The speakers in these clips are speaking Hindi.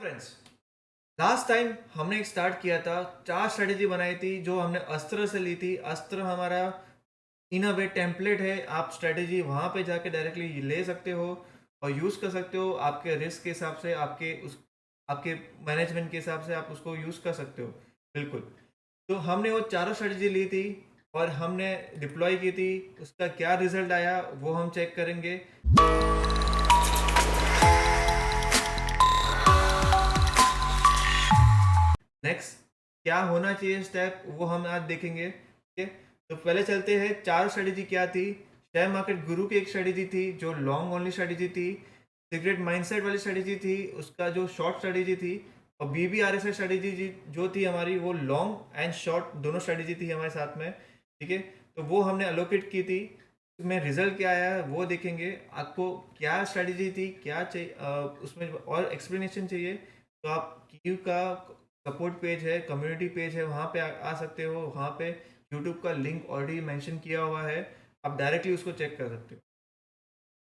फ्रेंड्स, लास्ट टाइम हमने एक स्टार्ट किया था, 4 स्ट्रेटेजी बनाई थी जो हमने अस्त्र से ली थी। अस्त्र हमारा इन अ वे टेम्पलेट है। आप स्ट्रेटेजी वहाँ पे जाके डायरेक्टली ले सकते हो और यूज़ कर सकते हो आपके रिस्क के हिसाब से, आपके मैनेजमेंट के हिसाब से आप उसको यूज़ कर सकते हो। बिल्कुल। तो हमने वो चारों स्ट्रेटेजी ली थी और हमने डिप्लॉय की थी। उसका क्या रिजल्ट आया वो हम चेक करेंगे। नेक्स्ट क्या होना चाहिए स्टेप वो हम आज देखेंगे। ठीक है, तो पहले चलते हैं। चार स्ट्रेटेजी क्या थी? शेयर मार्केट गुरु की एक स्ट्रेटेजी थी जो लॉन्ग ओनली स्ट्रेटेजी थी। सीक्रेट माइंडसेट वाली स्ट्रेटेजी थी, उसका जो शॉर्ट स्ट्रेटेजी थी। और BBRSS स्ट्रेटेजी जो थी हमारी, वो लॉन्ग एंड शॉर्ट दोनों स्ट्रेटेजी थी हमारे साथ में। ठीक है, तो वो हमने अलोकेट की थी। उसमें रिजल्ट क्या आया है वो देखेंगे। आपको क्या स्ट्रेटेजी थी, क्या चाहिए उसमें और एक्सप्लेनेशन चाहिए तो आप क्यू का सपोर्ट पेज है, कम्युनिटी पेज है, वहाँ पे आ सकते हो। वहाँ पे यूट्यूब का लिंक ऑलरेडी मेंशन किया हुआ है, आप डायरेक्टली उसको चेक कर सकते हो।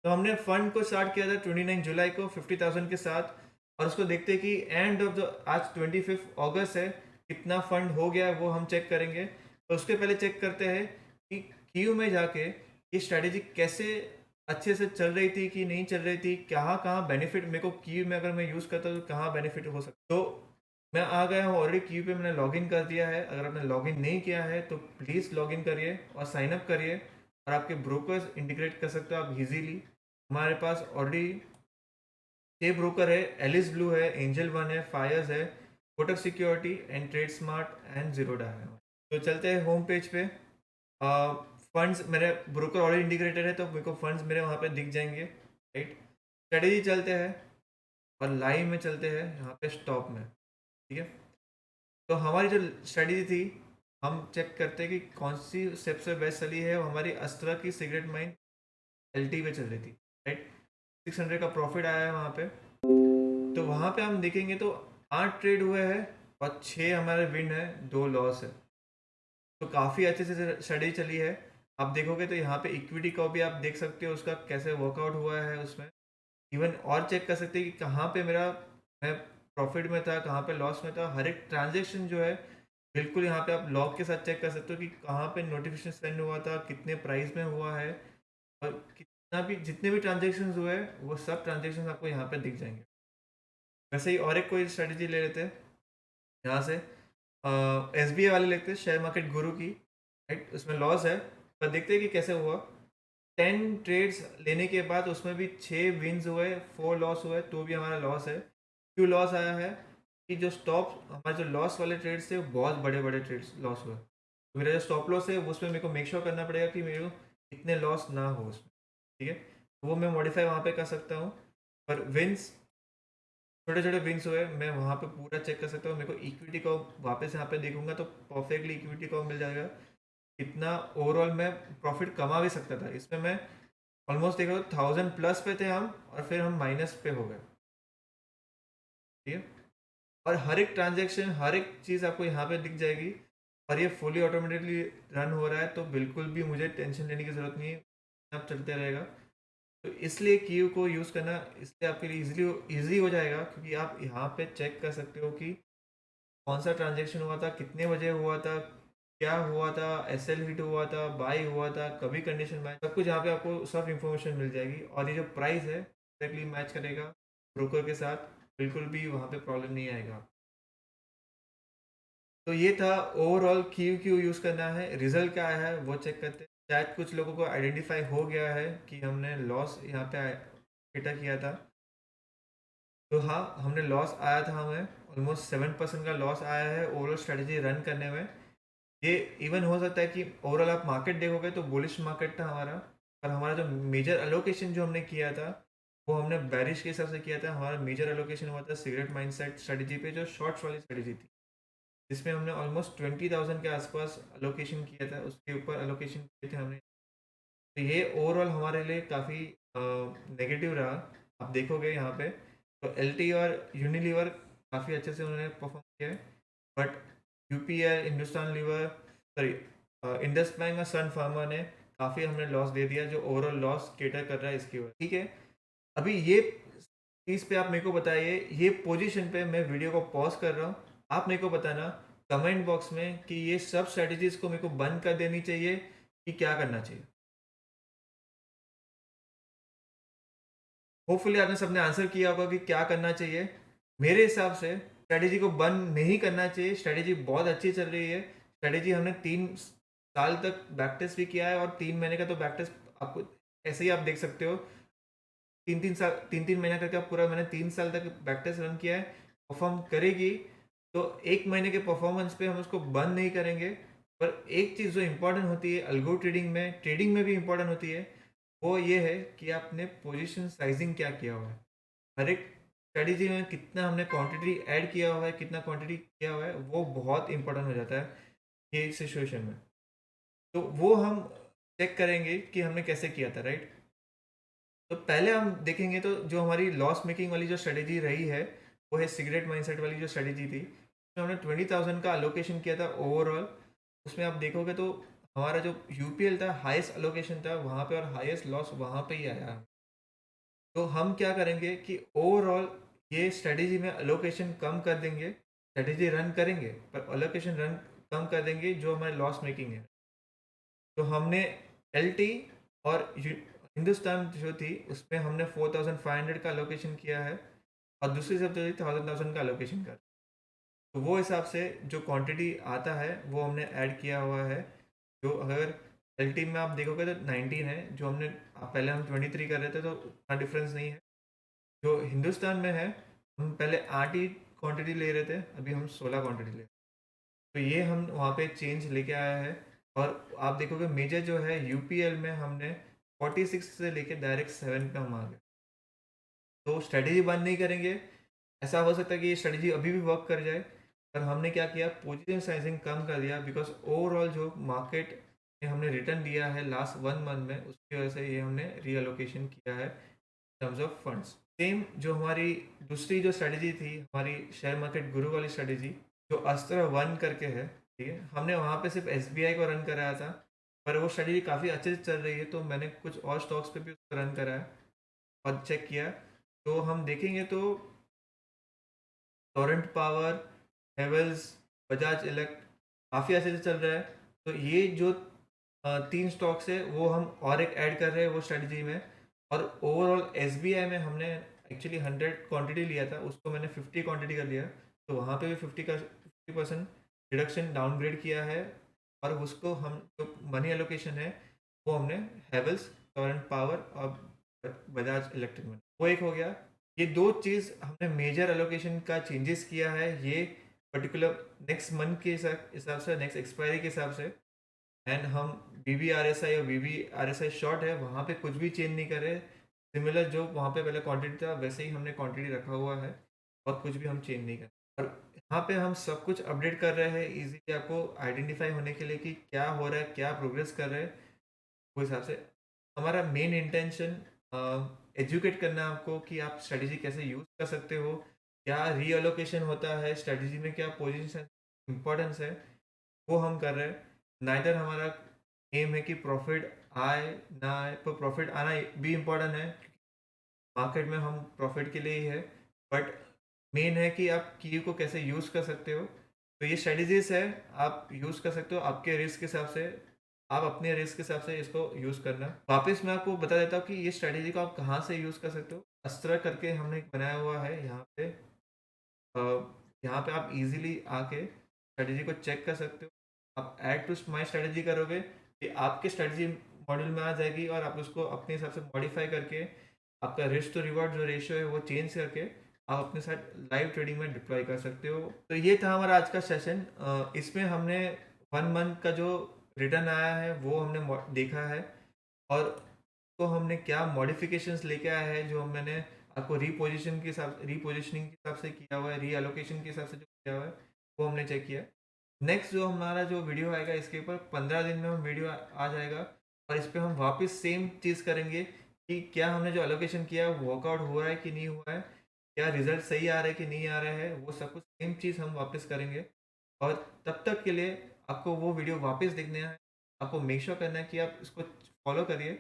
तो हमने फंड को स्टार्ट किया था 29 जुलाई को 50,000 के साथ। और उसको देखते हैं कि एंड ऑफ द आज 25 अगस्त है, कितना फंड हो गया वो हम चेक करेंगे। तो उसके पहले चेक करते हैं कि क्यू में जाके ये स्ट्रैटेजी कैसे अच्छे से चल रही थी कि नहीं चल रही थी, कहाँ कहाँ बेनिफिट मेरे को क्यू में अगर मैं यूज़ करता हूँ तो कहाँ बेनिफिट हो सकता। तो मैं आ गया हूँ ऑलरेडी क्यू पे, मैंने लॉगिन कर दिया है। अगर आपने लॉगिन नहीं किया है तो प्लीज़ लॉगिन करिए और साइन अप करिए और आपके ब्रोकर्स इंटीग्रेट कर सकते हो आप इजीली। हमारे पास ऑलरेडी 6 ब्रोकर है, एलिस ब्लू है, एंजल वन है, फायर्स है, Kotak security and Trade Smart and Zerodha है। तो चलते हैं होम पेज पे। फंड्स मेरे ब्रोकर ऑलरेडी इंटीग्रेटेड है तो मेरे को फंड्स मेरे वहाँ पे दिख जाएंगे। राइट, स्ट्रेटेजी चलते हैं और लाइव में चलते हैं यहाँ पे स्टॉप में। ठीक है, तो हमारी जो स्ट्रेटेजी थी, हम चेक करते हैं कि कौन सी सबसे बेस्ट चली है। वो हमारी अस्त्रा की सिगरेट माइन LT पे चल रही थी। राइट, 600 का प्रॉफिट आया है वहाँ पे। तो वहाँ पे हम देखेंगे तो 8 ट्रेड हुए हैं और 6 हमारे विन है, 2 लॉस है। तो काफ़ी अच्छे से स्टडी चली है। आप देखोगे तो यहाँ पे इक्विटी को भी आप देख सकते हो उसका कैसे वर्कआउट हुआ है उसमें। इवन और चेक कर सकते हैं कि कहाँ पे मैं प्रॉफिट में था, कहाँ पे लॉस में था। हर एक ट्रांजेक्शन जो है बिल्कुल यहाँ पे आप लॉग के साथ चेक कर सकते हो कि कहाँ पे नोटिफिकेशन सेंड हुआ था, कितने प्राइस में हुआ है, और कितना भी जितने भी ट्रांजेक्शन हुए वो सब ट्रांजेक्शन आपको यहाँ पे दिख जाएंगे। वैसे ही और एक कोई स्ट्रेटेजी ले लेते हैं यहाँ से। SBI वाले लेते हैं, शेयर मार्केट गुरु की। राइट, उसमें लॉस है पर देखते हैं कि कैसे हुआ। 10 ट्रेड्स लेने के बाद उसमें भी 6 विन्स हुए, 4 लॉस हुए, तो भी हमारा लॉस है। क्यों लॉस आया है कि जो स्टॉप हमारे जो लॉस वाले ट्रेड्स थे वो बहुत बड़े बड़े ट्रेड्स लॉस हुए। तो मेरा जो स्टॉप लॉस है उसमें मेरे को मेक श्योर करना पड़ेगा कि मेरे को इतने लॉस ना हो उसमें। ठीक है, तो वो मैं मॉडिफाई वहाँ पे कर सकता हूँ। पर विन्स, छोटे छोटे विंग्स हुए, मैं वहाँ पे पूरा चेक कर सकता हूँ। मेरे को इक्विटी को वापस यहाँ पे देखूंगा तो परफेक्टली इक्विटी को मिल जाएगा। कितना ओवरऑल मैं प्रॉफिट कमा भी सकता था इसमें। मैं ऑलमोस्ट देखो 1000+ पे थे हम और फिर हम माइनस पे हो गए। ठीक है, और हर एक ट्रांजेक्शन, हर एक चीज़ आपको यहाँ पे दिख जाएगी। और ये फुली ऑटोमेटिकली रन हो रहा है तो बिल्कुल भी मुझे टेंशन लेने की ज़रूरत नहीं है, अब चलते रहेगा। तो इसलिए क्यू को यूज़ करना इसलिए आपके लिए ईजी हो जाएगा क्योंकि आप यहाँ पे चेक कर सकते हो कि कौन सा ट्रांजेक्शन हुआ था, कितने बजे हुआ था, क्या हुआ था, SL हिट हुआ था, बाई हुआ था, कभी कंडीशन मैच, सब कुछ यहाँ पे आपको सब इन्फॉर्मेशन मिल जाएगी। और ये जो प्राइस है एक्जैक्टली मैच करेगा ब्रोकर के साथ, बिल्कुल भी वहाँ पे प्रॉब्लम नहीं आएगा। तो ये था ओवरऑल क्यू क्यू यूज़ करना है। रिजल्ट क्या आया है वो चेक करते हैं। शायद कुछ लोगों को आइडेंटिफाई हो गया है कि हमने लॉस यहाँ पे बेटा किया था। तो हाँ, हमने लॉस आया था, हमें ऑलमोस्ट 7% का लॉस आया है ओवरऑल स्ट्रेटजी रन करने में। ये इवन हो सकता है कि ओवरऑल आप मार्केट देखोगे तो बुलिश मार्केट था हमारा, पर हमारा जो मेजर अलोकेशन जो हमने किया था वो हमने बैरिश के हिसाब से किया था। हमारा मेजर अलोकेशन हुआ था सिगरेट माइंडसेट स्ट्रेटजी पे, जो शॉर्ट्स वाली स्ट्रेटजी थी, जिसमें हमने ऑलमोस्ट 20,000 के आसपास अलोकेशन किया था, उसके ऊपर अलोकेशन किए थे हमने। तो ये ओवरऑल हमारे लिए काफ़ी नेगेटिव रहा। आप देखोगे यहाँ पे तो LT और यूनिलीवर काफ़ी अच्छे से उन्होंने परफॉर्म किया है, but UPL, Hindustan Lever, sorry Indus bank और सन फार्मा ने काफ़ी हमें लॉस दे दिया, जो ओवरऑल लॉस केटर कर रहा है इसकी वजह। ठीक है, अभी ये चीज़ पे आप मेरे को बताइए, ये पोजीशन पे मैं वीडियो को पॉज़ कर रहा हूँ। आप मेरे को बताना कमेंट बॉक्स में कि ये सब स्ट्रैटेजीज़ को मेरे को बंद कर देनी चाहिए कि क्या करना चाहिए। होपफुली आपने सबने आंसर किया होगा कि क्या करना चाहिए। मेरे हिसाब से स्ट्रैटेजी को बंद नहीं करना चाहिए, स्ट्रैटेजी बहुत अच्छी चल रही है। स्ट्रैटेजी हमने 3 साल तक बैक टेस्ट भी किया है और 3 महीने का तो बैक टेस्ट आपको ऐसे ही आप देख सकते हो। 3-3 महीना करके आप पूरा मैंने 3 साल तक बैक टेस्ट रन किया है। परफॉर्म करेगी तो 1 महीने के परफॉर्मेंस पे हम उसको बंद नहीं करेंगे। पर एक चीज़ जो इम्पोर्टेंट होती है अल्गो ट्रेडिंग में भी इम्पोर्टेंट होती है, वो ये है कि आपने पोजीशन साइजिंग क्या किया हुआ है। हर एक स्ट्रेटजी में कितना हमने क्वांटिटी ऐड किया हुआ है, कितना क्वांटिटी किया हुआ है, वो बहुत इंपॉर्टेंट हो जाता है ये सिचुएशन में। तो वो हम चेक करेंगे कि हमने कैसे किया था, राइट। तो पहले हम देखेंगे तो जो हमारी लॉस मेकिंग वाली जो स्ट्रेटेजी रही है, वो है सिगरेट माइंडसेट वाली जो स्ट्रेटेजी थी, उसमें हमने 20,000 का अलोकेशन किया था ओवरऑल। उसमें आप देखोगे तो हमारा जो यूपीएल था, हाईएस्ट अलोकेशन था वहाँ पे और हाईएस्ट लॉस वहाँ पे ही आया। तो हम क्या करेंगे कि ओवरऑल ये स्ट्रेटेजी में अलोकेशन कम कर देंगे, स्ट्रेटेजी रन करेंगे पर अलोकेशन रन कम कर देंगे जो हमारे लॉस मेकिंग है। तो हमने एल और हिंदुस्तान जो थी उसमें हमने 4,500 का अलोकेशन किया है और दूसरी सब जो थी 1,000 का अलोकेशन कर। तो वो हिसाब से जो क्वांटिटी आता है वो हमने ऐड किया हुआ है। जो अगर एल में आप देखोगे तो 19 है, जो हमने पहले हम 23 कर रहे थे तो उतना डिफरेंस नहीं है। जो हिंदुस्तान में है, हम पहले 8 ही क्वांटिटी ले रहे थे, अभी हम 16 क्वांटिटी ले रहे हैं। तो ये हम वहाँ पे चेंज लेके आया है। और आप देखोगे मेजर जो है यूपीएल में हमने 46 से लेके डायरेक्ट 7 पे हम आ गए। तो स्ट्रेटेजी बंद नहीं करेंगे। ऐसा हो सकता है कि ये स्ट्रेटेजी अभी भी वर्क कर जाए, पर हमने क्या किया, पोजीशन साइजिंग कम कर दिया बिकॉज ओवरऑल जो मार्केट में हमने रिटर्न दिया है लास्ट 1 मंथ में, उसकी वजह से ये हमने रीअलोकेशन किया है टर्म्स ऑफ फंड्स। सेम जो हमारी दूसरी जो स्ट्रेटेजी थी, हमारी शेयर मार्केट गुरु वाली स्ट्रेटेजी, जो अस्त्र वन करके है, ठीक है, हमने वहाँ पे सिर्फ एसबीआई को रन कराया था, पर वो स्ट्रेटेजी काफ़ी अच्छे से चल रही है तो मैंने कुछ और स्टॉक्स पे भी उसको रन कराया और चेक किया। तो हम देखेंगे तो Torrent power, Havells, Bajaj elect काफ़ी अच्छे से चल रहा है। तो ये जो 3 स्टॉक्स है वो हम और एक ऐड कर रहे हैं वो स्ट्रेटजी में। और ओवरऑल एसबीआई में हमने एक्चुअली 100 क्वांटिटी लिया था, उसको मैंने 50 क्वांटिटी कर लिया। तो वहाँ पे भी 50% रिडक्शन डाउनग्रेड किया है। और उसको हम जो मनी एलोकेशन है वो हमने हेवल्स, टोरेंट पावर और बजाज इलेक्ट्रिक में, वो एक हो गया। ये दो चीज़ हमने मेजर एलोकेशन का चेंजेस किया है ये पर्टिकुलर नेक्स्ट मंथ के हिसाब से, नेक्स्ट एक्सपायरी के हिसाब से। एंड हम B B R S I और B B R S I short है वहाँ पे कुछ भी चेंज नहीं कर रहे। सिमिलर जो वहाँ पे पहले क्वांटिटी था वैसे ही हमने क्वांटिटी रखा हुआ है और कुछ भी हम चेंज नहीं कर। और यहाँ पे हम सब कुछ अपडेट कर रहे हैं इजीली आपको आइडेंटिफाई होने के लिए कि क्या हो रहा है, क्या प्रोग्रेस कर रहे हैं। उस हिसाब से हमारा मेन इंटेंशन एजुकेट करना है आपको कि आप स्ट्रेटजी कैसे यूज़ कर सकते हो, क्या रीअलोकेशन होता है स्ट्रेटजी में, क्या पोजीशन इंपॉर्टेंस है, वो हम कर रहे हैं। नाइदर हमारा एम है कि प्रॉफिट आए ना आए, पर प्रॉफिट आना भी इम्पोर्टेंट है, मार्केट में हम प्रॉफिट के लिए ही है। बट मेन है कि आप की को कैसे यूज़ कर सकते हो। तो ये स्ट्रेटजीज है, आप यूज़ कर सकते हो आपके रिस्क के हिसाब से, आप अपने रिस्क के हिसाब से इसको यूज़ करना। वापस मैं आपको बता देता हूँ कि ये स्ट्रेटजी को आप कहाँ से यूज़ कर सकते हो। अस्त्र करके हमने एक बनाया हुआ है यहाँ पे। अ, यहाँ पे आप इजीली आके स्ट्रेटजी को चेक कर सकते हो। आप ऐड टू माई स्ट्रेटजी करोगे, ये आपके स्ट्रेटजी मॉड्यूल में आ जाएगी और आप उसको अपने हिसाब से मॉडिफाई करके आपका रिस्क टू रिवॉर्ड जो रेशियो है वो चेंज करके आप अपने साथ लाइव ट्रेडिंग में डिप्लॉय कर सकते हो। तो ये था हमारा आज का सेशन। इसमें हमने 1 मंथ का जो रिटर्न आया है वो हमने देखा है और तो हमने क्या मॉडिफिकेशंस लेके आया है, जो मैंने आपको रीपोजिशनिंग के हिसाब से किया हुआ है, रीअलोकेशन के हिसाब से जो किया हुआ है वो हमने चेक किया। नेक्स्ट जो हमारा जो वीडियो आएगा इसके ऊपर 15 दिन में हम वीडियो आ जाएगा और इस पर हम वापस सेम चीज़ करेंगे कि क्या हमने जो एलोकेशन किया है वर्कआउट हुआ है कि नहीं हुआ है, क्या रिजल्ट सही आ रहा है कि नहीं आ रहा है, वो सब कुछ सेम चीज़ हम वापस करेंगे। और तब तक के लिए आपको वो वीडियो वापस देखना है, आपको मेक श्योर करना है कि आप इसको फॉलो करिए।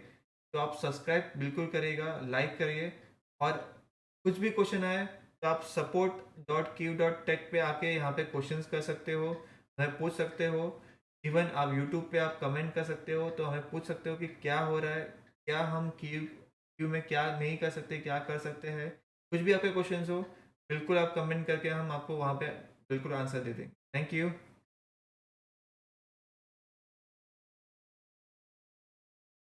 तो आप सब्सक्राइब बिल्कुल करिएगा, लाइक करिए और कुछ भी क्वेश्चन आए तो आप support.q.tech पे आके यहाँ पे क्वेश्चंस कर सकते हो, हमें पूछ सकते हो। इवन आप यूट्यूब पे आप कमेंट कर सकते हो, तो हमें पूछ सकते हो कि क्या हो रहा है, क्या हम क्यू में क्या नहीं कर सकते, क्या कर सकते हैं। कुछ भी आपके क्वेश्चंस हो, बिल्कुल आप कमेंट करके हम आपको वहाँ पे बिल्कुल आंसर दे देंगे। Thank you.